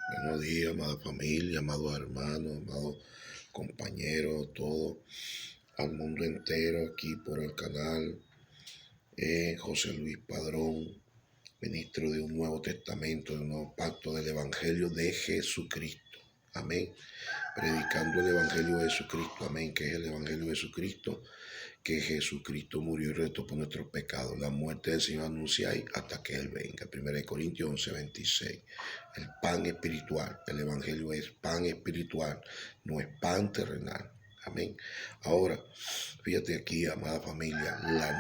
Buenos días, amada familia, amados hermanos, amados compañeros, todo al mundo entero aquí por el canal. José Luis Padrón, ministro de un nuevo testamento, de un nuevo pacto del Evangelio de Jesucristo. Amén. Predicando el Evangelio de Jesucristo. Amén. Que es el Evangelio de Jesucristo, que Jesucristo murió y resucitó por nuestros pecados. La muerte del Señor anunciáis hasta que Él venga. 1 Corintios 11:26. El pan espiritual. El Evangelio es pan espiritual, no es pan terrenal. Amén. Ahora, fíjate aquí, amada familia, la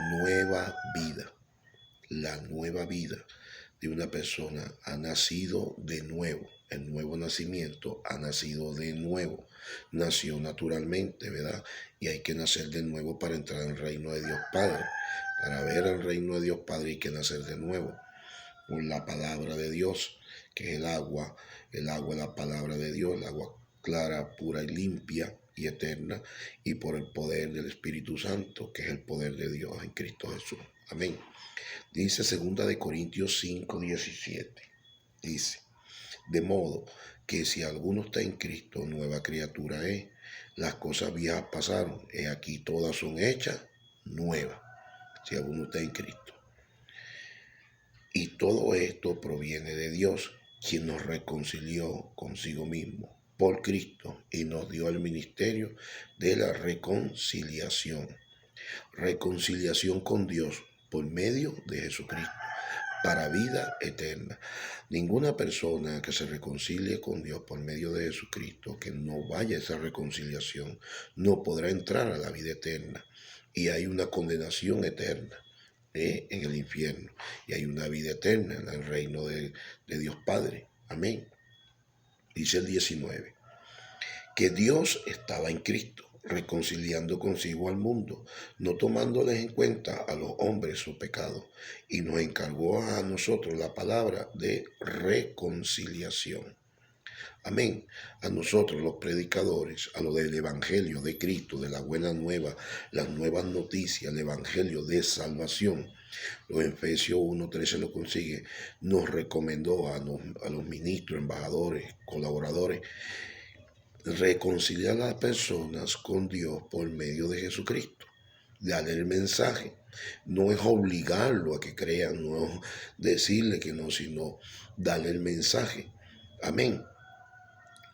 nueva vida de una persona ha nacido de nuevo. El nuevo nacimiento ha nacido de nuevo. Nació naturalmente, ¿verdad? Y hay que nacer de nuevo para entrar en el reino de Dios Padre. Para ver el reino de Dios Padre hay que nacer de nuevo por la palabra de Dios, que es el agua. El agua es la palabra de Dios, el agua clara, pura y limpia y eterna, y por el poder del Espíritu Santo, que es el poder de Dios en Cristo Jesús. Amén. Dice 2 Corintios 5:17. Dice, de modo que si alguno está en Cristo, nueva criatura es. Las cosas viejas pasaron, he aquí todas son hechas nuevas. Si alguno está en Cristo. Y todo esto proviene de Dios, quien nos reconcilió consigo mismo por Cristo y nos dio el ministerio de la reconciliación. Reconciliación con Dios por medio de Jesucristo, para vida eterna. Ninguna persona que se reconcilie con Dios por medio de Jesucristo, que no vaya a esa reconciliación, no podrá entrar a la vida eterna. Y hay una condenación eterna en el infierno. Y hay una vida eterna en el reino de Dios Padre. Amén. Dice el 19. Que Dios estaba en Cristo, reconciliando consigo al mundo, no tomándoles en cuenta a los hombres su pecado, y nos encargó a nosotros la palabra de reconciliación. Amén. A nosotros los predicadores, a lo del Evangelio de Cristo, de la buena nueva, las nuevas noticias, el Evangelio de salvación. Los Efesios 1:13 lo consigue. Nos recomendó a los ministros, embajadores, colaboradores, reconciliar a las personas con Dios por medio de Jesucristo. Darle el mensaje. No es obligarlo a que crean, no es decirle que no, sino darle el mensaje. Amén.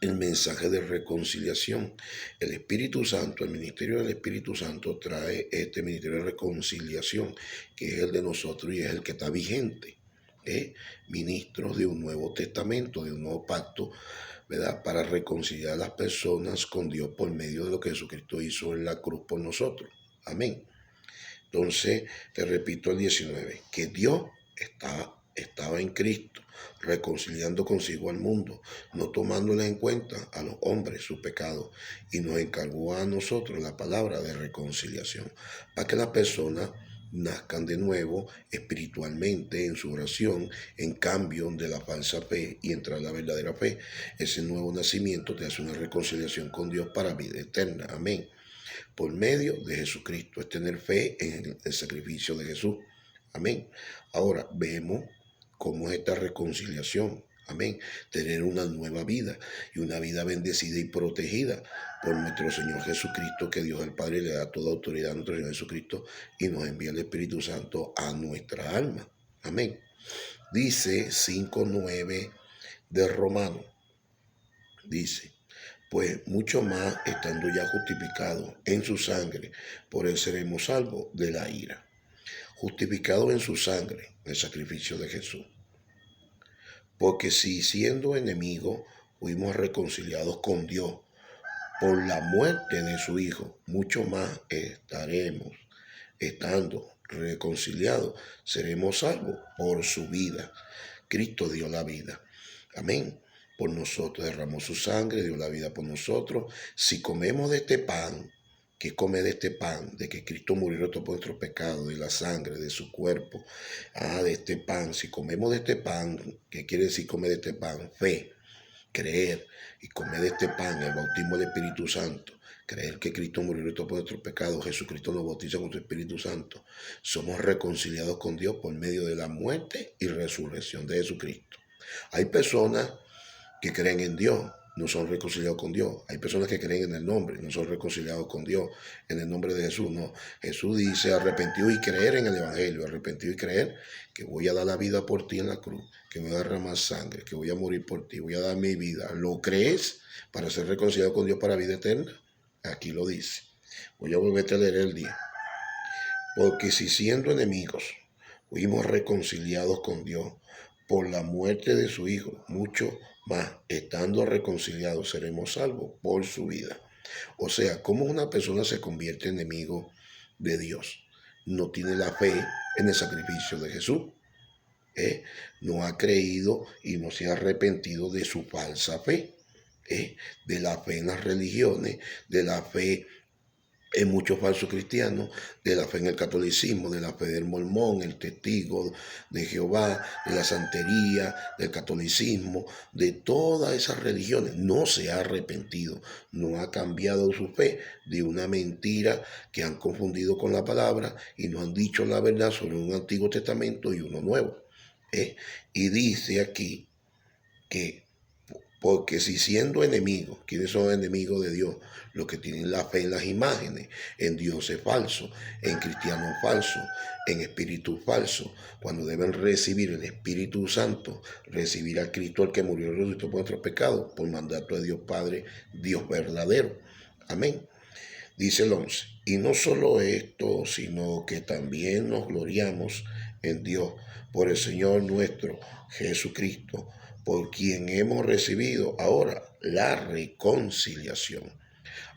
El mensaje de reconciliación. El Espíritu Santo, el ministerio del Espíritu Santo trae este ministerio de reconciliación, que es el de nosotros y es el que está vigente. Ministros de un nuevo testamento, de un nuevo pacto, ¿verdad? Para reconciliar a las personas con Dios por medio de lo que Jesucristo hizo en la cruz por nosotros. Amén. Entonces, te repito el 19, que Dios estaba en Cristo, reconciliando consigo al mundo, no tomándole en cuenta a los hombres su pecado, y nos encargó a nosotros la palabra de reconciliación, para que las personas nazcan de nuevo espiritualmente en su oración, en cambio de la falsa fe y entrar a la verdadera fe. Ese nuevo nacimiento te hace una reconciliación con Dios para vida eterna. Amén. Por medio de Jesucristo, es tener fe en el sacrificio de Jesús. Amén. Ahora vemos cómo es esta reconciliación. Amén. Tener una nueva vida y una vida bendecida y protegida por nuestro Señor Jesucristo, que Dios el Padre le da toda autoridad a nuestro Señor Jesucristo y nos envía el Espíritu Santo a nuestra alma. Amén. Dice 5:9 de Romanos. Dice, pues mucho más estando ya justificados en su sangre, por él seremos salvos de la ira. Justificados en su sangre, el sacrificio de Jesús. Porque si siendo enemigos fuimos reconciliados con Dios por la muerte de su Hijo, mucho más estando reconciliados, seremos salvos por su vida. Cristo dio la vida. Amén. Por nosotros derramó su sangre, dio la vida por nosotros. Si comemos de este pan, que come de este pan, de que Cristo murió por nuestros pecados, de la sangre, de su cuerpo, de este pan, si comemos de este pan, ¿qué quiere decir comer de este pan? Fe, creer, y comer de este pan, el bautismo del Espíritu Santo, creer que Cristo murió por nuestros pecados, Jesucristo nos bautiza con su Espíritu Santo. Somos reconciliados con Dios por medio de la muerte y resurrección de Jesucristo. Hay personas que creen en Dios no son reconciliados con Dios. Hay personas que creen en el nombre, no son reconciliados con Dios. En el nombre de Jesús, no. Jesús dice arrepentido y creer en el Evangelio, arrepentido y creer que voy a dar la vida por ti en la cruz, que voy a derramar sangre, que voy a morir por ti, voy a dar mi vida. ¿Lo crees para ser reconciliado con Dios para vida eterna? Aquí lo dice. Voy a volverte a leer el día. Porque si siendo enemigos fuimos reconciliados con Dios por la muerte de su Hijo, mucho más, estando reconciliados, seremos salvos por su vida. O sea, ¿cómo una persona se convierte en enemigo de Dios? No tiene la fe en el sacrificio de Jesús. No ha creído y no se ha arrepentido de su falsa fe. De la fe en las religiones, de la fe en muchos falsos cristianos, de la fe en el catolicismo, de la fe del mormón, el testigo de Jehová, de la santería, del catolicismo, de todas esas religiones. No se ha arrepentido, no ha cambiado su fe de una mentira que han confundido con la palabra y no han dicho la verdad sobre un Antiguo Testamento y uno nuevo. Y dice aquí que porque si siendo enemigos, ¿quiénes son enemigos de Dios? Los que tienen la fe en las imágenes, en dioses falsos, en cristianos falsos, en espíritus falsos, cuando deben recibir el Espíritu Santo, recibir a Cristo, el que murió y resucitó por nuestros pecados, por mandato de Dios Padre, Dios verdadero. Amén. Dice el 11, y no solo esto, sino que también nos gloriamos en Dios por el Señor nuestro Jesucristo, por quien hemos recibido ahora la reconciliación.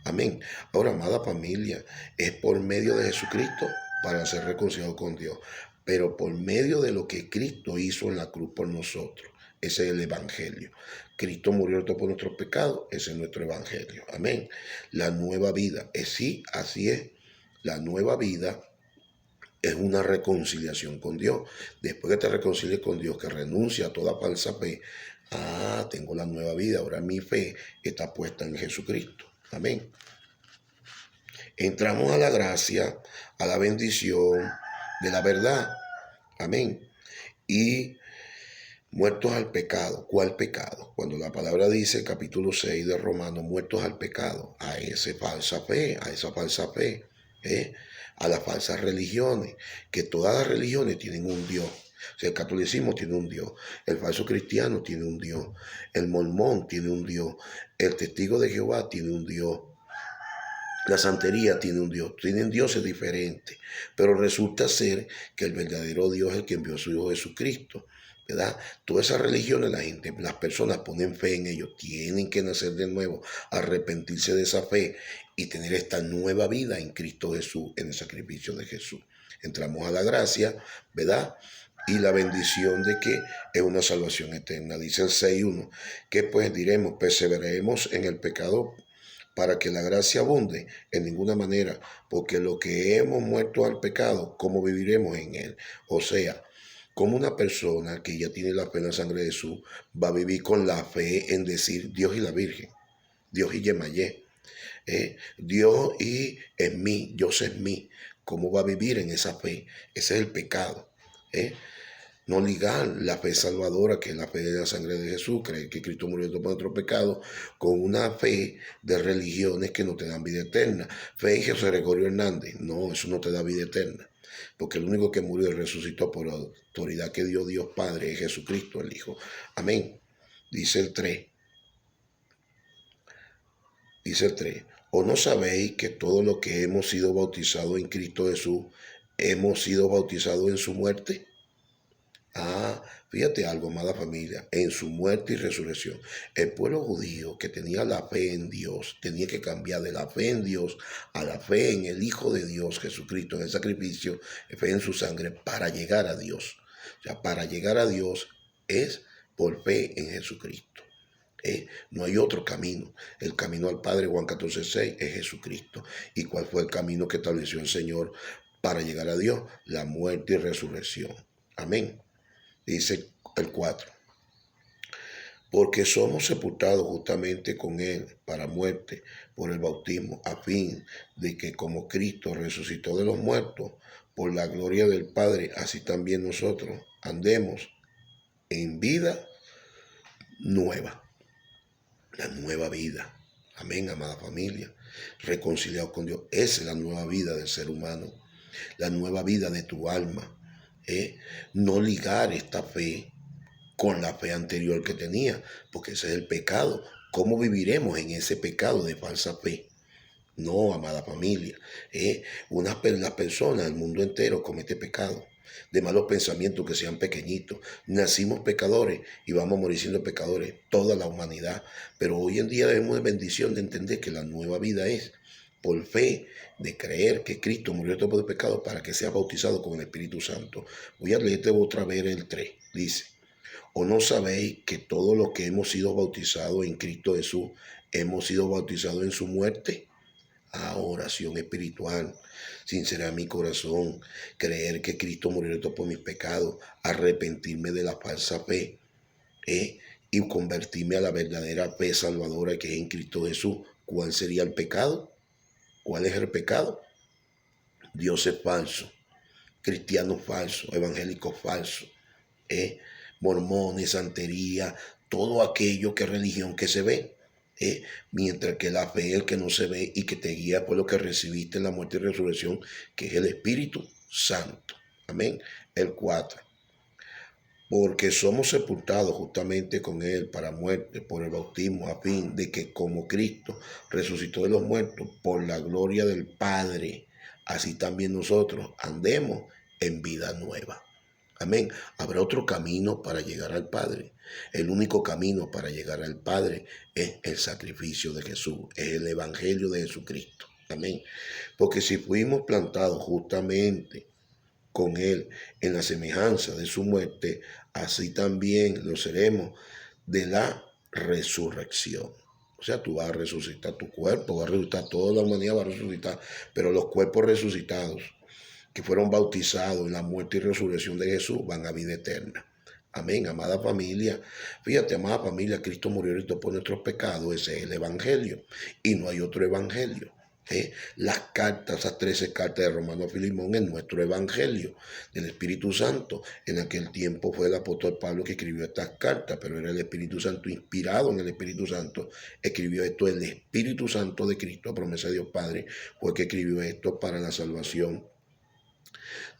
Amén. Ahora, amada familia, es por medio de Jesucristo para ser reconciliado con Dios, pero por medio de lo que Cristo hizo en la cruz por nosotros. Ese es el Evangelio. Cristo murió por nuestros pecados, ese es nuestro Evangelio. Amén. La nueva vida, sí, así es. La nueva vida es una reconciliación con Dios. Después que te reconcilies con Dios, que renuncia a toda falsa fe, tengo la nueva vida. Ahora mi fe está puesta en Jesucristo. Amén. Entramos a la gracia, a la bendición de la verdad. Amén. Y muertos al pecado. ¿Cuál pecado? Cuando la palabra dice, capítulo 6 de Romanos, muertos al pecado, a esa falsa fe, a las falsas religiones, que todas las religiones tienen un Dios. O sea, el catolicismo tiene un Dios, el falso cristiano tiene un Dios, el mormón tiene un Dios, el testigo de Jehová tiene un Dios, la santería tiene un Dios, tienen dioses diferentes, pero resulta ser que el verdadero Dios es el que envió a su Hijo Jesucristo. ¿Verdad? Todas esas religiones, las personas ponen fe en ellos, tienen que nacer de nuevo, arrepentirse de esa fe y tener esta nueva vida en Cristo Jesús, en el sacrificio de Jesús. Entramos a la gracia, ¿verdad? Y la bendición de que es una salvación eterna. Dice el 6.1, que pues diremos, perseveraremos en el pecado para que la gracia abunde, en ninguna manera, porque lo que hemos muerto al pecado, ¿cómo viviremos en él? O sea, como una persona que ya tiene la fe en la sangre de Jesús va a vivir con la fe en decir Dios y la Virgen, Dios y Yemayé, Dios y en mí, Dios es mí. ¿Cómo va a vivir en esa fe? Ese es el pecado. No ligar la fe salvadora, que es la fe de la sangre de Jesús, creer que Cristo murió por nuestro pecado, con una fe de religiones que no te dan vida eterna. Fe en José Gregorio Hernández, no, eso no te da vida eterna. Porque el único que murió y resucitó por la autoridad que dio Dios Padre es Jesucristo, el Hijo. Amén. Dice el 3. Dice el 3. ¿O no sabéis que todo lo que hemos sido bautizados en Cristo Jesús, hemos sido bautizados en su muerte? Fíjate algo, amada familia, en su muerte y resurrección. El pueblo judío que tenía la fe en Dios, tenía que cambiar de la fe en Dios a la fe en el Hijo de Dios, Jesucristo, en el sacrificio, fe en su sangre, para llegar a Dios. O sea, para llegar a Dios es por fe en Jesucristo. No hay otro camino. El camino al Padre, Juan 14:6, es Jesucristo. ¿Y cuál fue el camino que estableció el Señor para llegar a Dios? La muerte y resurrección. Amén. Dice el 4, porque somos sepultados justamente con Él para muerte por el bautismo, a fin de que como Cristo resucitó de los muertos por la gloria del Padre, así también nosotros andemos en vida nueva. la nueva vida. Amén, amada familia. Reconciliado con Dios. Esa es la nueva vida del ser humano. La nueva vida de tu alma. No ligar esta fe con la fe anterior que tenía, porque ese es el pecado. ¿Cómo viviremos en ese pecado de falsa fe? No, amada familia. Las personas, el mundo entero comete pecado de malos pensamientos que sean pequeñitos. Nacimos pecadores y vamos a morir siendo pecadores, toda la humanidad. Pero hoy en día debemos de bendición de entender que la nueva vida es por fe, de creer que Cristo murió por el pecado para que sea bautizado con el Espíritu Santo. Voy a leerte otra vez el 3. Dice, ¿o no sabéis que todos los que hemos sido bautizados en Cristo Jesús, hemos sido bautizados en su muerte? Oración espiritual, sincerar mi corazón, creer que Cristo murió por mis pecados, arrepentirme de la falsa fe y convertirme a la verdadera fe salvadora que es en Cristo Jesús. ¿Cuál sería el pecado? ¿Cuál es el pecado? Dios es falso, cristianos falsos, evangélicos falsos, mormones, santería, todo aquello que es religión que se ve. Mientras que la fe es el que no se ve y que te guía por lo que recibiste en la muerte y resurrección, que es el Espíritu Santo. Amén. El 4. Porque somos sepultados justamente con Él para muerte por el bautismo, a fin de que como Cristo resucitó de los muertos por la gloria del Padre, así también nosotros andemos en vida nueva. Amén. Habrá otro camino para llegar al Padre. El único camino para llegar al Padre es el sacrificio de Jesús, es el Evangelio de Jesucristo. Amén. Porque si fuimos plantados justamente con Él en la semejanza de su muerte, así también lo seremos de la resurrección. O sea, tú vas a resucitar tu cuerpo, vas a resucitar, toda la humanidad va a resucitar, pero los cuerpos resucitados que fueron bautizados en la muerte y resurrección de Jesús van a vida eterna. Amén, amada familia. Fíjate, amada familia, Cristo murió por nuestros pecados. Ese es el Evangelio. Y no hay otro Evangelio. Las cartas, esas 13 cartas de Romano Filimón, es nuestro Evangelio del Espíritu Santo. En aquel tiempo fue el apóstol Pablo que escribió estas cartas, pero era el Espíritu Santo, inspirado en el Espíritu Santo. Escribió esto el Espíritu Santo de Cristo, a promesa de Dios Padre, fue que escribió esto para la salvación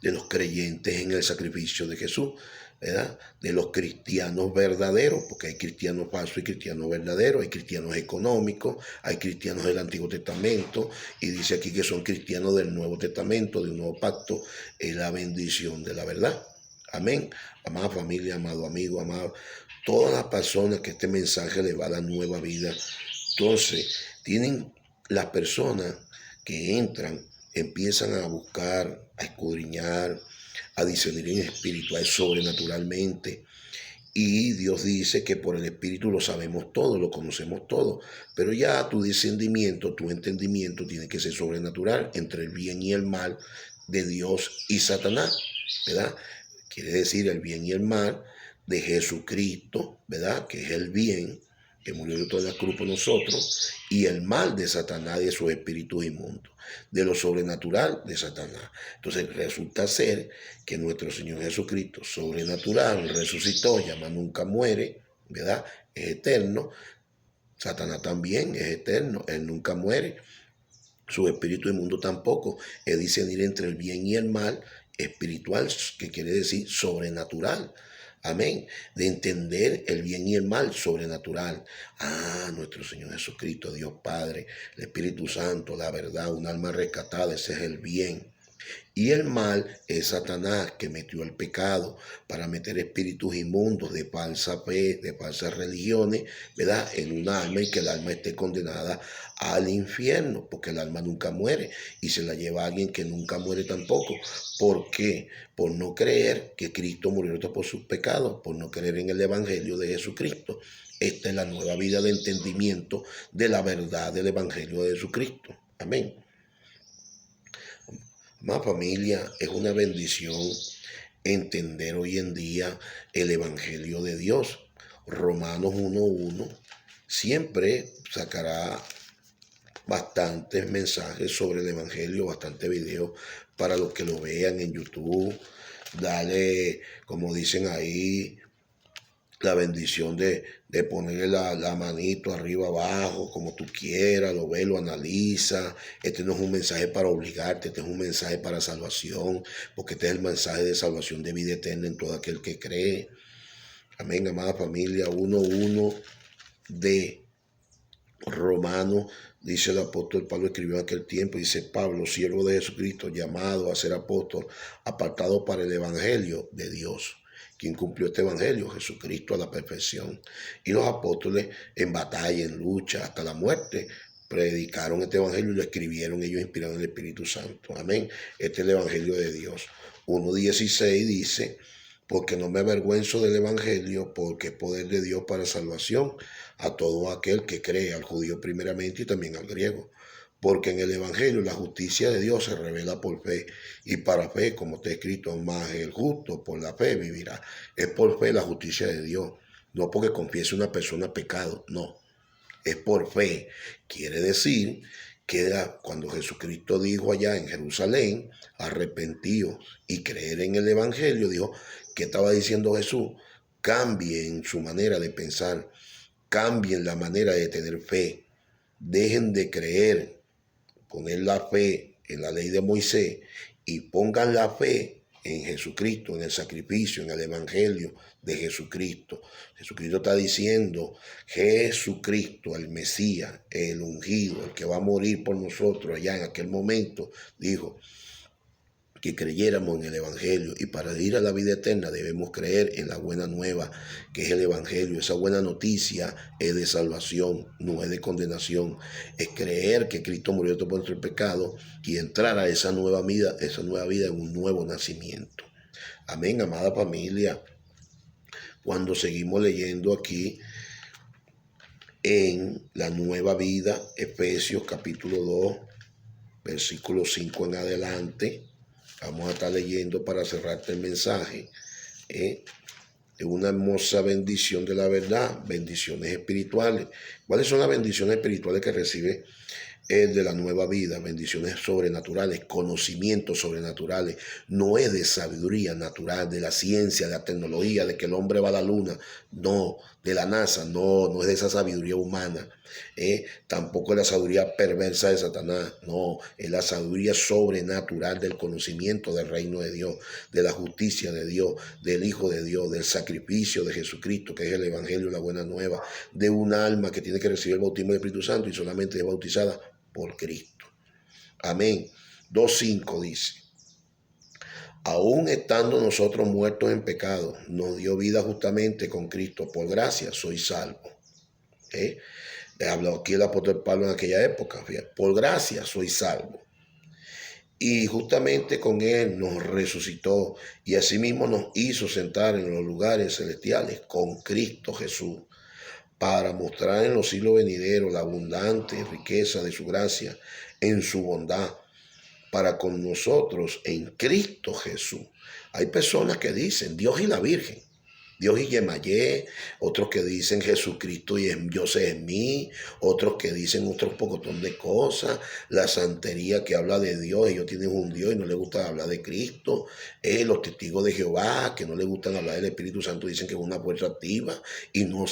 de los creyentes en el sacrificio de Jesús, ¿verdad? De los cristianos verdaderos, porque hay cristianos falsos y cristianos verdaderos, hay cristianos económicos, hay cristianos del Antiguo Testamento, y dice aquí que son cristianos del Nuevo Testamento, de un nuevo pacto, es la bendición de la verdad. Amén. Amada familia, amado amigo, amado, todas las personas que este mensaje le va a dar nueva vida. Entonces, tienen las personas que entran, empiezan a buscar, a escudriñar, a discernir en espiritual sobrenaturalmente. Y Dios dice que por el Espíritu lo sabemos todo, lo conocemos todo. Pero ya tu discernimiento, tu entendimiento tiene que ser sobrenatural entre el bien y el mal de Dios y Satanás, ¿verdad? Quiere decir el bien y el mal de Jesucristo, ¿verdad? Que es el bien, que murió de toda la cruz por nosotros, y el mal de Satanás y de sus espíritus inmundos, de lo sobrenatural de Satanás. Entonces resulta ser que nuestro Señor Jesucristo, sobrenatural, resucitó, llama nunca muere, ¿verdad? Es eterno. Satanás también es eterno, él nunca muere. Su espíritu inmundo tampoco. Es discernir entre el bien y el mal espiritual, que quiere decir sobrenatural. Amén. De entender el bien y el mal sobrenatural. Nuestro Señor Jesucristo, Dios Padre, el Espíritu Santo, la verdad, un alma rescatada, ese es el bien. Y el mal es Satanás, que metió el pecado para meter espíritus inmundos de falsa fe, de falsas religiones, ¿verdad? En un alma, y que el alma esté condenada al infierno, porque el alma nunca muere y se la lleva a alguien que nunca muere tampoco. ¿Por qué? Por no creer que Cristo murió por sus pecados, por no creer en el Evangelio de Jesucristo. Esta es la nueva vida de entendimiento de la verdad del Evangelio de Jesucristo. Amén. Más familia, es una bendición entender hoy en día el Evangelio de Dios. Romanos 1:1 siempre sacará bastantes mensajes sobre el Evangelio, bastantes videos para los que lo vean en YouTube. Dale, como dicen ahí, la bendición de ponerle la manito arriba abajo, como tú quieras, lo ves, lo analiza. Este no es un mensaje para obligarte, este es un mensaje para salvación, porque este es el mensaje de salvación de vida eterna en todo aquel que cree. Amén, amada familia. 1:1 de Romano, dice el apóstol Pablo, escribió en aquel tiempo, dice: Pablo, siervo de Jesucristo, llamado a ser apóstol, apartado para el evangelio de Dios. Quien cumplió este evangelio, Jesucristo, a la perfección. Y los apóstoles en batalla, en lucha, hasta la muerte, predicaron este evangelio y lo escribieron ellos inspirados en el Espíritu Santo. Amén. Este es el evangelio de Dios. 1:16 dice: porque no me avergüenzo del evangelio, porque es poder de Dios para salvación a todo aquel que cree, al judío primeramente y también al griego. Porque en el evangelio la justicia de Dios se revela por fe, y para fe, como está escrito, más el justo por la fe vivirá. Es por fe la justicia de Dios, no porque confiese una persona pecado, no, es por fe. Quiere decir que cuando Jesucristo dijo allá en Jerusalén, arrepentidos y creer en el evangelio, dijo, ¿qué estaba diciendo Jesús? Cambien su manera de pensar, cambien la manera de tener fe, dejen de creer, poner la fe en la ley de Moisés y pongan la fe en Jesucristo, en el sacrificio, en el evangelio de Jesucristo. Jesucristo está diciendo, Jesucristo, el Mesías, el ungido, el que va a morir por nosotros allá en aquel momento, dijo que creyéramos en el evangelio, y para ir a la vida eterna debemos creer en la buena nueva, que es el evangelio. Esa buena noticia es de salvación, no es de condenación. Es creer que Cristo murió por nuestro pecado y entrar a esa nueva vida en un nuevo nacimiento. Amén, amada familia. Cuando seguimos leyendo aquí en la nueva vida, Efesios capítulo 2, versículo 5 en adelante, vamos a estar leyendo para cerrarte el mensaje. Es una hermosa bendición de la verdad, bendiciones espirituales. ¿Cuáles son las bendiciones espirituales que recibe de la nueva vida? Bendiciones sobrenaturales, conocimientos sobrenaturales. No es de sabiduría natural, de la ciencia, de la tecnología, de que el hombre va a la luna. No, de la NASA, no es de esa sabiduría humana. Tampoco es la sabiduría perversa de Satanás. No, es la sabiduría sobrenatural del conocimiento del reino de Dios, de la justicia de Dios, del Hijo de Dios, del sacrificio de Jesucristo, que es el evangelio, la buena nueva, de un alma que tiene que recibir el bautismo del Espíritu Santo y solamente es bautizada por Cristo. Amén. 2:5 dice: aún estando nosotros muertos en pecado, nos dio vida justamente con Cristo. Por gracia soy salvo. Habló aquí el apóstol Pablo en aquella época. Fíjate, por gracia soy salvo. Y justamente con Él nos resucitó y asimismo nos hizo sentar en los lugares celestiales con Cristo Jesús, para mostrar en los siglos venideros la abundante riqueza de su gracia en su bondad para con nosotros en Cristo Jesús. Hay personas que dicen Dios y la Virgen, Dios y Yemayé, otros que dicen Jesucristo y Dios es en mí, otros que dicen otros pocotón de cosas, la santería que habla de Dios, ellos tienen un Dios y no les gusta hablar de Cristo, los testigos de Jehová que no les gustan hablar del Espíritu Santo dicen que es una fuerza activa y no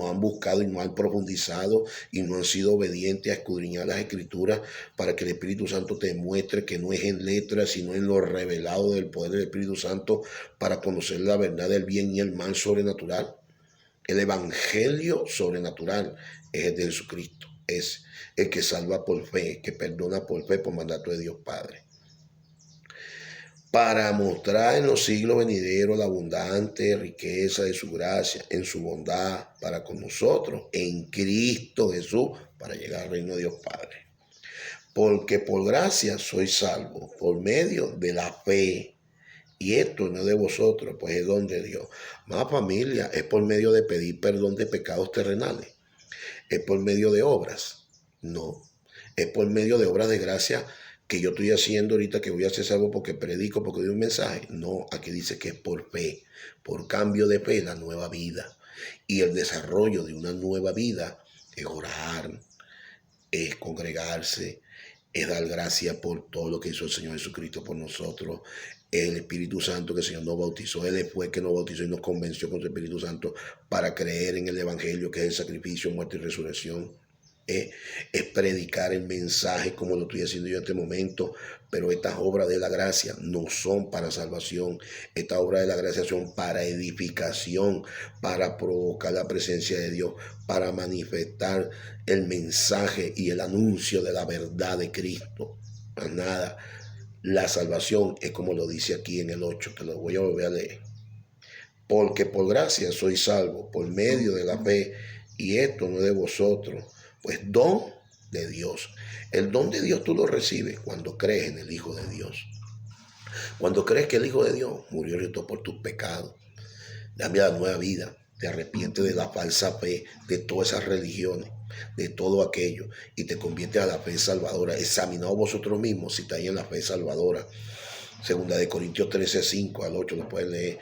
han buscado y no han profundizado y no han sido obedientes a escudriñar las Escrituras para que el Espíritu Santo te muestre que no es en letras sino en lo revelado del poder del Espíritu Santo para conocer la verdad del bien y el mal sobrenatural. El evangelio sobrenatural es el de Jesucristo, es el que salva por fe, que perdona por fe por mandato de Dios Padre, para mostrar en los siglos venideros la abundante riqueza de su gracia, en su bondad para con nosotros, en Cristo Jesús, para llegar al reino de Dios Padre. Porque por gracia soy salvo, por medio de la fe. Y esto no es de vosotros, pues es don de Dios. Más familia, es por medio de pedir perdón de pecados terrenales. Es por medio de obras. No. Es por medio de obras de gracia que yo estoy haciendo ahorita, que voy a hacer algo porque predico, porque doy un mensaje. No, aquí dice que es por fe. Por cambio de fe, la nueva vida. Y el desarrollo de una nueva vida es orar, es congregarse, es dar gracias por todo lo que hizo el Señor Jesucristo por nosotros. El Espíritu Santo que el Señor nos bautizó, Él fue que nos bautizó y nos convenció con su Espíritu Santo para creer en el Evangelio, que es el sacrificio, muerte y resurrección. Es predicar el mensaje como lo estoy haciendo yo en este momento, pero estas obras de la gracia no son para salvación. Estas obras de la gracia son para edificación, para provocar la presencia de Dios, para manifestar el mensaje y el anuncio de la verdad de Cristo. Más nada. La salvación es como lo dice aquí en el 8, te lo voy a volver a leer. Porque por gracia soy salvo, por medio de la fe, y esto no es de vosotros, pues don de Dios. El don de Dios tú lo recibes cuando crees en el Hijo de Dios. Cuando crees que el Hijo de Dios murió por tus pecados, dame la nueva vida, te arrepientes de la falsa fe, de todas esas religiones, de todo aquello, y te conviertes a la fe salvadora. Examinaos vosotros mismos si estáis en la fe salvadora. Segunda de Corintios 13, 5 al 8, lo puedes leer.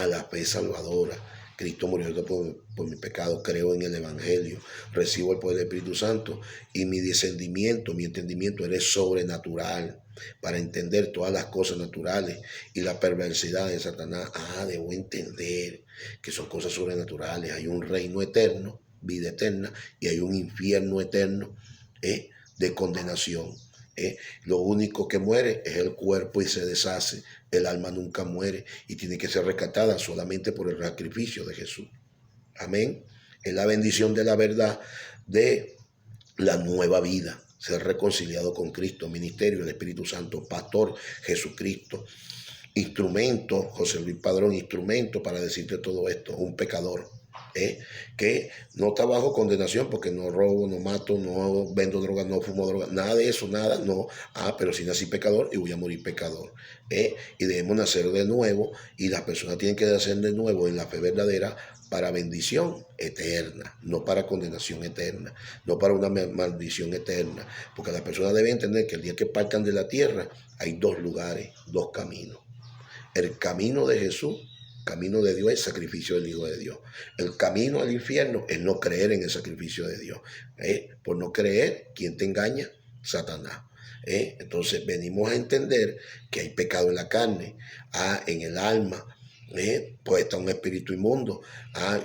La fe salvadora. Cristo murió por mi pecado, creo en el Evangelio, recibo el poder del Espíritu Santo y mi discernimiento, mi entendimiento es sobrenatural para entender todas las cosas naturales y la perversidad de Satanás. Debo entender que son cosas sobrenaturales. Hay un reino eterno, vida eterna, y hay un infierno eterno de condenación. Lo único que muere es el cuerpo y se deshace. El alma nunca muere y tiene que ser rescatada solamente por el sacrificio de Jesús. Amén. Es la bendición de la verdad de la nueva vida. Ser reconciliado con Cristo, ministerio del Espíritu Santo, pastor Jesucristo, instrumento, José Luis Padrón, instrumento para decirte todo esto, un pecador. Que no está bajo condenación porque no robo, no mato, no vendo drogas, no fumo drogas, nada de eso, nada, no. Pero si nací pecador y voy a morir pecador. Y debemos nacer de nuevo y las personas tienen que nacer de nuevo en la fe verdadera para bendición eterna, no para condenación eterna, no para una maldición eterna, porque las personas deben entender que el día que partan de la tierra hay dos lugares, dos caminos. El camino de Jesús, camino de Dios, es el sacrificio del Hijo de Dios. El camino al infierno es no creer en el sacrificio de Dios. Por no creer, ¿quién te engaña? Satanás. Entonces venimos a entender que hay pecado en la carne, en el alma, pues está un espíritu inmundo,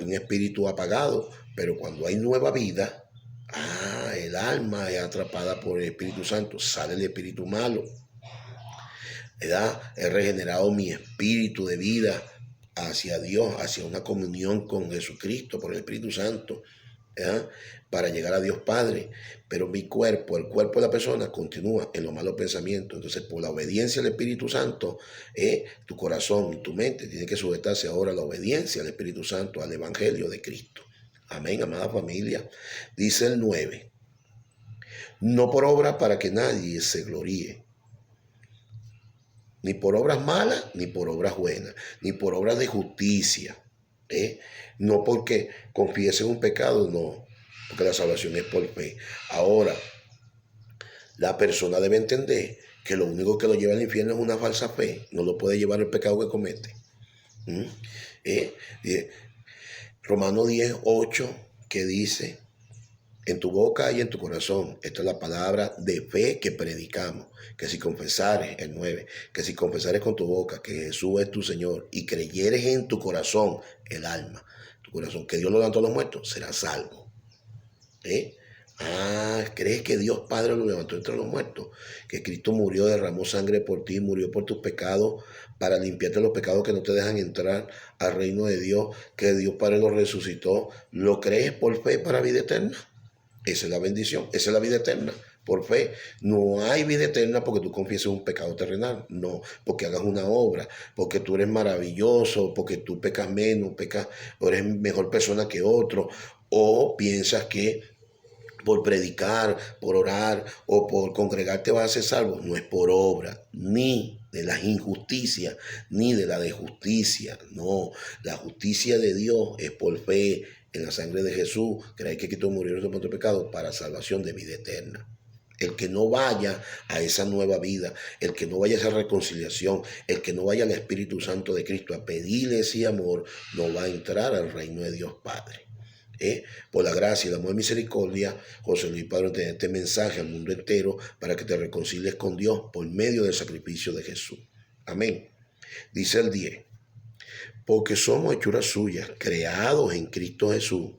un espíritu apagado, pero cuando hay nueva vida, el alma es atrapada por el Espíritu Santo, sale el espíritu malo. He regenerado mi espíritu de vida hacia Dios, hacia una comunión con Jesucristo por el Espíritu Santo, para llegar a Dios Padre. Pero mi cuerpo, el cuerpo de la persona, continúa en los malos pensamientos. Entonces, por la obediencia al Espíritu Santo, tu corazón y tu mente tienen que sujetarse ahora a la obediencia al Espíritu Santo, al Evangelio de Cristo. Amén, amada familia. Dice el 9, no por obra para que nadie se gloríe, ni por obras malas, ni por obras buenas, ni por obras de justicia. No porque confiesen un pecado, no, porque la salvación es por fe. Ahora, la persona debe entender que lo único que lo lleva al infierno es una falsa fe, no lo puede llevar el pecado que comete. Romanos 10, 8, que dice, en tu boca y en tu corazón. Esta es la palabra de fe que predicamos. Que si confesares, el 9, que si confesares con tu boca que Jesús es tu Señor y creyeres en tu corazón, el alma, tu corazón, que Dios lo levantó a los muertos, serás salvo. ¿Crees que Dios Padre lo levantó entre los muertos? Que Cristo murió, derramó sangre por ti, murió por tus pecados, para limpiarte los pecados que no te dejan entrar al reino de Dios, que Dios Padre lo resucitó. ¿Lo crees por fe para vida eterna? Esa es la bendición, esa es la vida eterna, por fe. No hay vida eterna porque tú confieses un pecado terrenal, no, porque hagas una obra, porque tú eres maravilloso, porque tú pecas menos, o eres mejor persona que otro, o piensas que por predicar, por orar o por congregarte vas a ser salvo. No es por obra, ni de las injusticias, ni de la de justicia. No, la justicia de Dios es por fe en la sangre de Jesús, creer que Cristo murió por tu pecado para salvación de vida eterna. El que no vaya a esa nueva vida, el que no vaya a esa reconciliación, el que no vaya al Espíritu Santo de Cristo a pedirle ese amor, no va a entrar al reino de Dios Padre. Por la gracia y el amor y misericordia, José Luis Padrón tiene este mensaje al mundo entero para que te reconcilies con Dios por medio del sacrificio de Jesús. Amén. Dice el 10, porque somos hechuras suyas, creados en Cristo Jesús,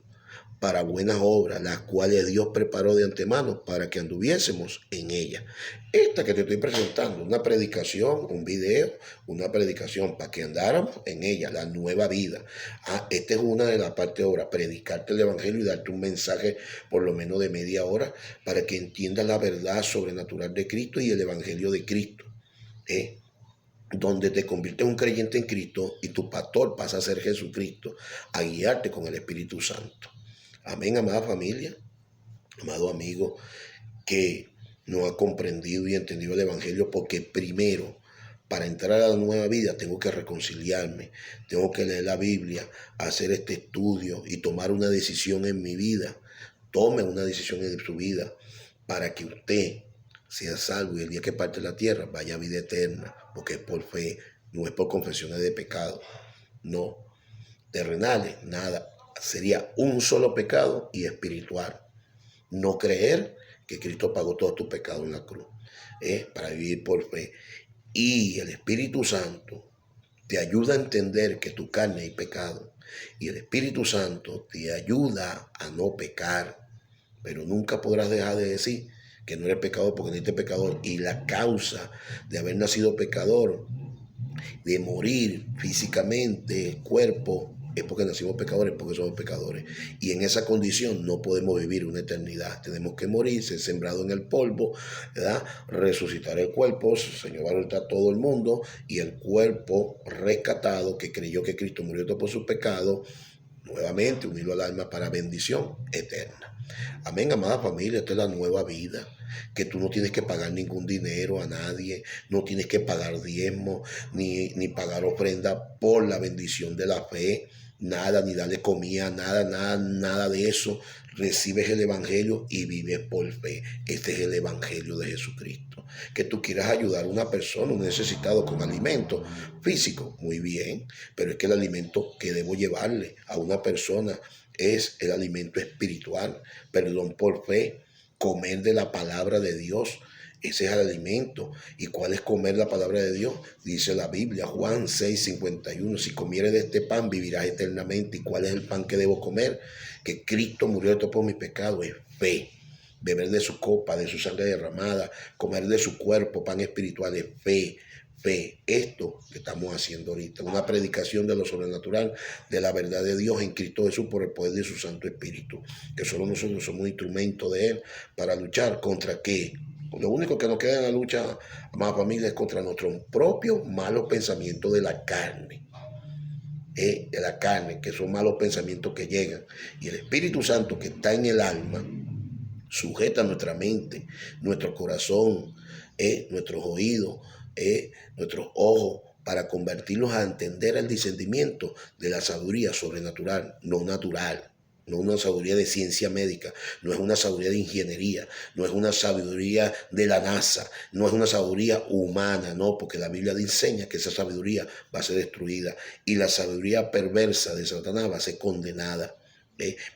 para buenas obras, las cuales Dios preparó de antemano para que anduviésemos en ellas. Esta que te estoy presentando, una predicación, un video, una predicación para que andáramos en ella, la nueva vida. Esta es una de las partes de obra, predicarte el evangelio y darte un mensaje por lo menos de media hora para que entiendas la verdad sobrenatural de Cristo y el evangelio de Cristo. Donde te conviertes en un creyente en Cristo y tu pastor pasa a ser Jesucristo, a guiarte con el Espíritu Santo. Amén, amada familia, amado amigo, que no ha comprendido y entendido el Evangelio, porque primero, para entrar a la nueva vida, tengo que reconciliarme, tengo que leer la Biblia, hacer este estudio y tomar una decisión en mi vida. Tome una decisión en su vida para que usted sea salvo y el día que parte la tierra vaya a vida eterna, porque es por fe, no es por confesiones de pecado, no, terrenales, nada. Sería un solo pecado y espiritual. No creer que Cristo pagó todos tus pecados en la cruz, para vivir por fe. Y el Espíritu Santo te ayuda a entender que tu carne hay pecado. Y el Espíritu Santo te ayuda a no pecar. Pero nunca podrás dejar de decir que no eres pecador porque no eres pecador. Y la causa de haber nacido pecador, de morir físicamente, cuerpo, es porque nacimos pecadores, porque somos pecadores. Y en esa condición no podemos vivir una eternidad. Tenemos que morir, ser sembrado en el polvo, ¿verdad? Resucitar el cuerpo, el Señor va a resucitar a todo el mundo, y el cuerpo rescatado, que creyó que Cristo murió por sus pecados, nuevamente unirlo al alma para bendición eterna. Amén, amada familia, esta es la nueva vida, que tú no tienes que pagar ningún dinero a nadie, no tienes que pagar diezmo, ni pagar ofrenda por la bendición de la fe, nada, ni darle comida, nada de eso. Recibes el Evangelio y vives por fe. Este es el Evangelio de Jesucristo. Que tú quieras ayudar a una persona, un necesitado, con alimento físico, muy bien, pero es que el alimento que debo llevarle a una persona es el alimento espiritual, perdón por fe, comer de la palabra de Dios. Ese es el alimento. ¿Y cuál es comer la palabra de Dios? Dice la Biblia, Juan 6:51, si comieres de este pan vivirás eternamente. ¿Y cuál es el pan que debo comer? Que Cristo murió por mis pecados, es fe. Beber de su copa, de su sangre derramada, comer de su cuerpo, pan espiritual, es fe. Fe, esto que estamos haciendo ahorita, una predicación de lo sobrenatural, de la verdad de Dios en Cristo Jesús por el poder de su Santo Espíritu, que solo nosotros somos instrumentos de Él para luchar contra qué. Lo único que nos queda en la lucha, amada familia, es contra nuestros propios malos pensamientos de la carne. De la carne, que son malos pensamientos que llegan. Y el Espíritu Santo que está en el alma, sujeta nuestra mente, nuestro corazón, nuestros oídos, nuestros ojos, para convertirlos a entender el discernimiento de la sabiduría sobrenatural, no natural. No una sabiduría de ciencia médica, no es una sabiduría de ingeniería, no es una sabiduría de la NASA, no es una sabiduría humana, no, porque la Biblia enseña que esa sabiduría va a ser destruida y la sabiduría perversa de Satanás va a ser condenada.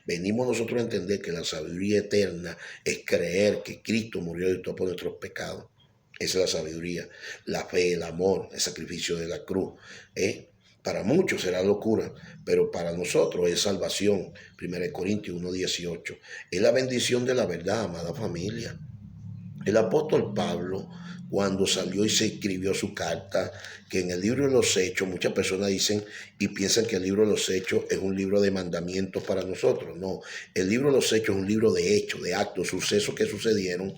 Venimos nosotros a entender que la sabiduría eterna es creer que Cristo murió y todo por nuestros pecados. Esa es la sabiduría, la fe, el amor, el sacrificio de la cruz. Para muchos será locura, pero para nosotros es salvación. 1 Corintios 1:18. Es la bendición de la verdad, amada familia. El apóstol Pablo, cuando salió y se escribió su carta, que en el libro de los Hechos, muchas personas dicen y piensan que el libro de los Hechos es un libro de mandamientos para nosotros. No, el libro de los Hechos es un libro de hechos, de actos, sucesos que sucedieron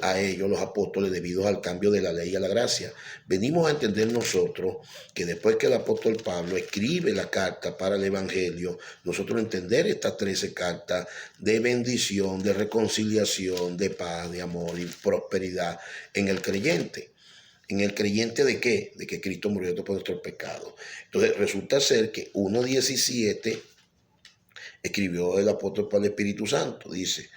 a ellos, los apóstoles, debido al cambio de la ley a la gracia. Venimos a entender nosotros que después que el apóstol Pablo escribe la carta para el Evangelio, nosotros entender estas 13 cartas de bendición, de reconciliación, de paz, de amor y prosperidad en el creyente. ¿En el creyente de qué? De que Cristo murió por nuestros pecados. Entonces resulta ser que 1:17 escribió el apóstol para el Espíritu Santo. Dice,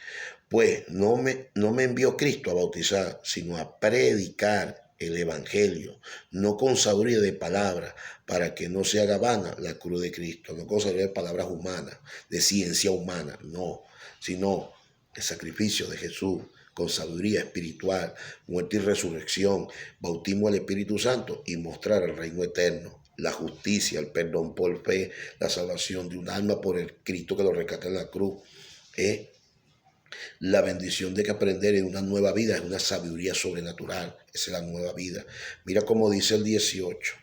pues no me envió Cristo a bautizar, sino a predicar el evangelio, no con sabiduría de palabras, para que no se haga vana la cruz de Cristo, no con sabiduría de palabras humanas, de ciencia humana, no, sino el sacrificio de Jesús con sabiduría espiritual, muerte y resurrección, bautismo del Espíritu Santo y mostrar el reino eterno, la justicia, el perdón por fe, la salvación de un alma por el Cristo que lo rescata en la cruz. La bendición de que aprender en una nueva vida es una sabiduría sobrenatural. Esa es la nueva vida. Mira cómo dice el 18.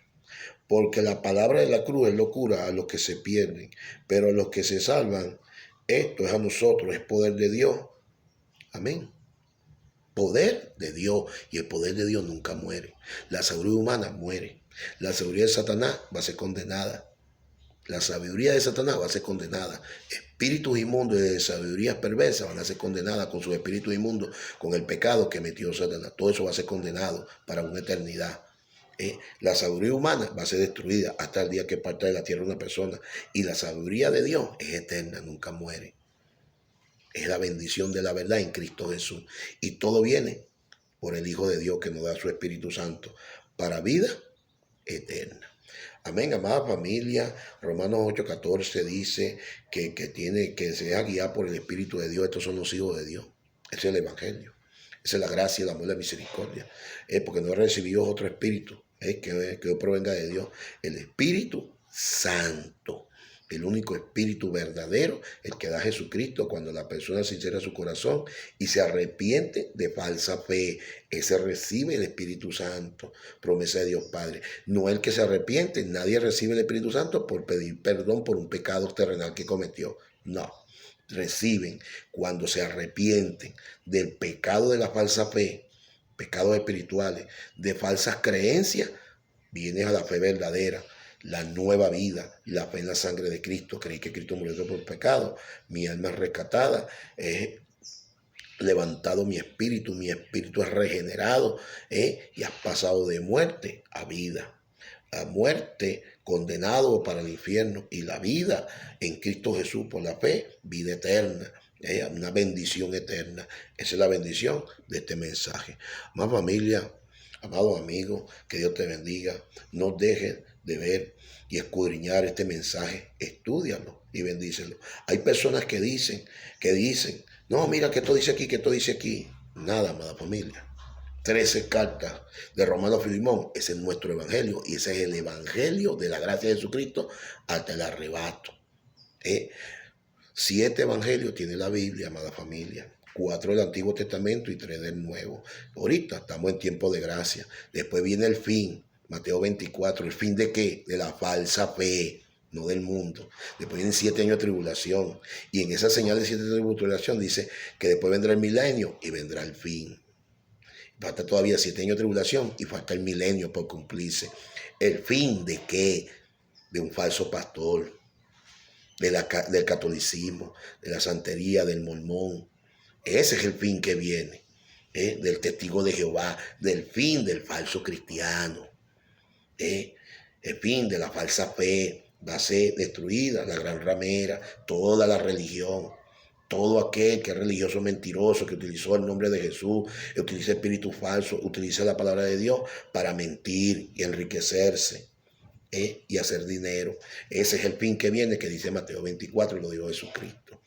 Porque la palabra de la cruz es locura a los que se pierden, pero a los que se salvan, esto es a nosotros, es poder de Dios. Amén. Poder de Dios, y el poder de Dios nunca muere. La sabiduría humana muere. La sabiduría de Satanás va a ser condenada. La sabiduría de Satanás va a ser condenada. Espíritus inmundos y de sabidurías perversas van a ser condenadas con sus espíritus inmundos, con el pecado que metió Satanás. Todo eso va a ser condenado para una eternidad. La sabiduría humana va a ser destruida hasta el día que parta de la tierra una persona. Y la sabiduría de Dios es eterna, nunca muere. Es la bendición de la verdad en Cristo Jesús. Y todo viene por el Hijo de Dios que nos da su Espíritu Santo para vida eterna. Amén, amada familia. Romanos 8:14 dice que se deja guiar por el Espíritu de Dios. Estos son los hijos de Dios. Ese es el Evangelio. Esa es la gracia, el amor, la misericordia. Porque no he recibido otro espíritu que provenga de Dios. El Espíritu Santo. El único espíritu verdadero, el que da Jesucristo cuando la persona sincera su corazón y se arrepiente de falsa fe. Ese recibe el Espíritu Santo, promesa de Dios Padre. No el que se arrepiente, nadie recibe el Espíritu Santo por pedir perdón por un pecado terrenal que cometió. No, reciben cuando se arrepienten del pecado de la falsa fe, pecados espirituales, de falsas creencias, vienes a la fe verdadera. La nueva vida, la fe en la sangre de Cristo. Creí que Cristo murió por pecado. Mi alma es rescatada. He levantado mi espíritu es regenerado. Y has pasado de muerte a vida. La muerte, condenado para el infierno. Y la vida en Cristo Jesús por la fe, vida eterna. Una bendición eterna. Esa es la bendición de este mensaje. Más familia, amados amigos, que Dios te bendiga. No dejes de ver y escudriñar este mensaje. Estúdialo y bendícelo. Hay personas que dicen, no, mira que esto dice aquí, que esto dice aquí. Nada, amada familia. 13 cartas de Romano a Filemón. Ese es nuestro evangelio y ese es el evangelio de la gracia de Jesucristo hasta el arrebato. 7 evangelios tiene la Biblia, amada familia. 4 del Antiguo Testamento y 3 del Nuevo. Ahorita estamos en tiempo de gracia. Después viene el fin. Mateo 24. ¿El fin de qué? De la falsa fe, no del mundo. Después vienen 7 años de tribulación. Y en esa señal de 7 años de tribulación dice que después vendrá el milenio y vendrá el fin. Falta todavía 7 años de tribulación y falta el milenio por cumplirse. ¿El fin de qué? De un falso pastor, del catolicismo, de la santería, del mormón. Ese es el fin que viene, del testigo de Jehová, del fin del falso cristiano, el fin de la falsa fe. Va a ser destruida la gran ramera, toda la religión. Todo aquel que es religioso mentiroso, que utilizó el nombre de Jesús, que utiliza espíritu falso, utiliza la palabra de Dios para mentir y enriquecerse. Y hacer dinero. Ese es el fin que viene, que dice Mateo 24, y lo dijo Jesucristo.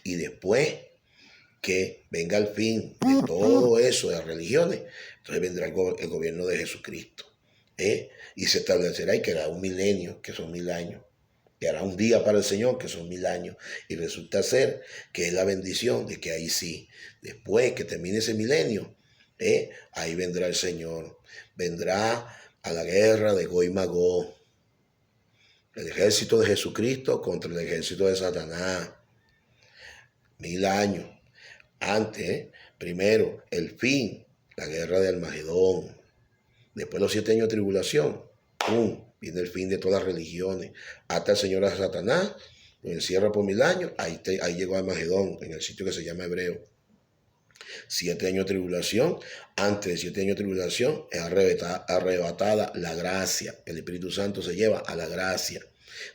Y después que venga el fin de todo eso de las religiones, entonces vendrá el gobierno de Jesucristo. Y se establecerá y quedará un milenio, que son 1000 años. Quedará un día para el Señor, que son 1000 años. Y resulta ser que es la bendición de que ahí sí, después que termine ese milenio, ahí vendrá el Señor. Vendrá a la guerra de Gog y Magog. El ejército de Jesucristo contra el ejército de Satanás. 1000 años. Antes, primero, el fin, la guerra de Armagedón. Después los 7 años de tribulación, ¡pum!, viene el fin de todas las religiones. Hasta el Señor a Satanás, lo encierra por 1000 años, ahí llegó Armagedón, en el sitio que se llama Hebreo. 7 años de tribulación. Antes de 7 años de tribulación es arrebatada la gracia. El Espíritu Santo se lleva a la gracia.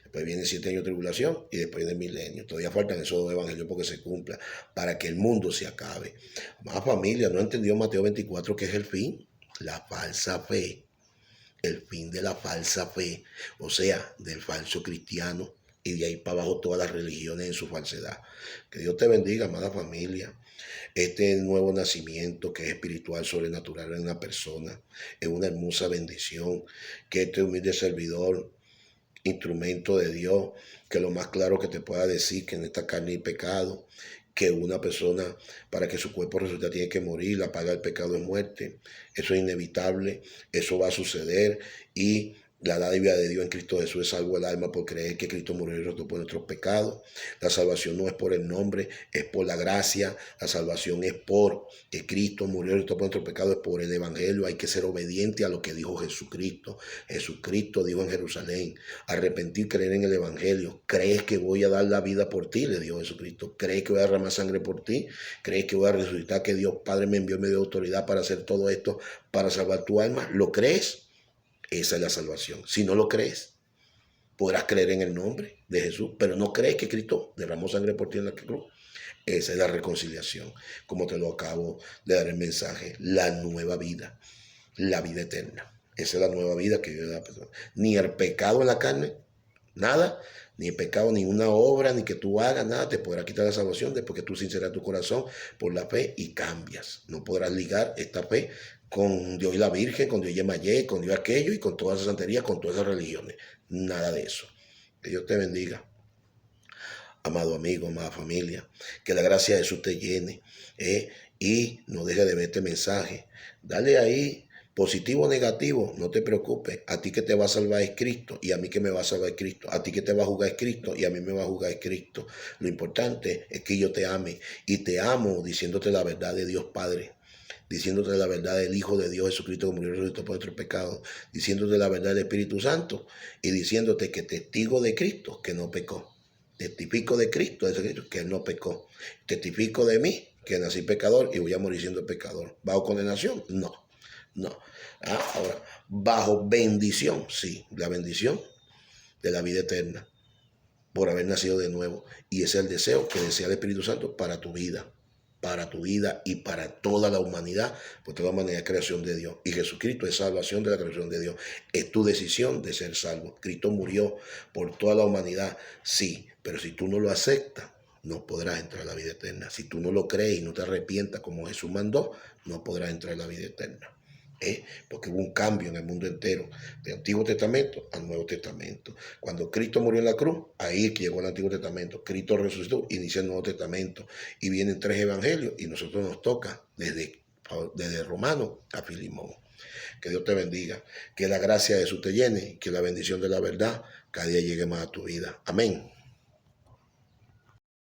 Después viene 7 años de tribulación y después viene el milenio. Todavía faltan esos 2 evangelios porque se cumpla, para que el mundo se acabe. Más familia, ¿no entendió Mateo 24 que es el fin? La falsa fe, el fin de la falsa fe, o sea, del falso cristiano, y de ahí para abajo todas las religiones en su falsedad. Que Dios te bendiga, amada familia. Este nuevo nacimiento que es espiritual, sobrenatural en una persona, es una hermosa bendición. Que este humilde servidor, instrumento de Dios, que lo más claro que te pueda decir que en esta carne hay pecado, que una persona para que su cuerpo resulte tiene que morir, la paga del pecado es muerte. Eso es inevitable, eso va a suceder y la dádiva de Dios en Cristo Jesús es salvo el alma por creer que Cristo murió y resucitó por nuestros pecados. La salvación no es por el nombre, es por la gracia. La salvación es por que Cristo murió y resucitó por nuestros pecados, es por el Evangelio. Hay que ser obediente a lo que dijo Jesucristo. Jesucristo dijo en Jerusalén, arrepentir, creer en el Evangelio. ¿Crees que voy a dar la vida por ti? Le dijo Jesucristo. ¿Crees que voy a derramar sangre por ti? ¿Crees que voy a resucitar? ¿Que Dios Padre me envió y me dio autoridad para hacer todo esto, para salvar tu alma? ¿Lo crees? Esa es la salvación. Si no lo crees, podrás creer en el nombre de Jesús, pero no crees que Cristo derramó sangre por ti en la cruz. Esa es la reconciliación, como te lo acabo de dar el mensaje, la nueva vida, la vida eterna. Esa es la nueva vida que vive la persona. Ni el pecado en la carne, nada, ni el pecado, ni una obra, ni que tú hagas nada, te podrá quitar la salvación después que tú sinceras tu corazón por la fe y cambias. No podrás ligar esta fe con Dios y la Virgen, con Dios y Yemayé, con Dios aquello y con todas esas santerías, con todas esas religiones. Nada de eso. Que Dios te bendiga, amado amigo, amada familia. Que la gracia de Jesús te llene. Y no deje de ver este mensaje. Dale ahí. Positivo o negativo, no te preocupes. A ti que te va a salvar es Cristo y a mí que me va a salvar es Cristo. A ti que te va a juzgar es Cristo y a mí me va a juzgar es Cristo. Lo importante es que yo te ame y te amo diciéndote la verdad de Dios Padre, diciéndote la verdad del Hijo de Dios Jesucristo que murió y resucitó por nuestros pecados, diciéndote la verdad del Espíritu Santo y diciéndote que testigo de Cristo que no pecó. Testifico de Cristo que Él no pecó. Testifico de mí que nací pecador y voy a morir siendo pecador. ¿Bajo condenación? No. No. Ahora, bajo bendición, sí, la bendición de la vida eterna por haber nacido de nuevo. Y ese es el deseo que desea el Espíritu Santo para tu vida y para toda la humanidad, porque toda la humanidad es creación de Dios. Y Jesucristo es salvación de la creación de Dios. Es tu decisión de ser salvo. Cristo murió por toda la humanidad, sí, pero si tú no lo aceptas, no podrás entrar a la vida eterna. Si tú no lo crees y no te arrepientas como Jesús mandó, no podrás entrar a la vida eterna. Porque hubo un cambio en el mundo entero, del Antiguo Testamento al Nuevo Testamento. Cuando Cristo murió en la cruz, ahí es que llegó el Antiguo Testamento. Cristo resucitó, inicia el Nuevo Testamento. Y vienen 3 evangelios y nosotros nos toca desde Romano a Filimón. Que Dios te bendiga, que la gracia de Jesús te llene, que la bendición de la verdad cada día llegue más a tu vida. Amén.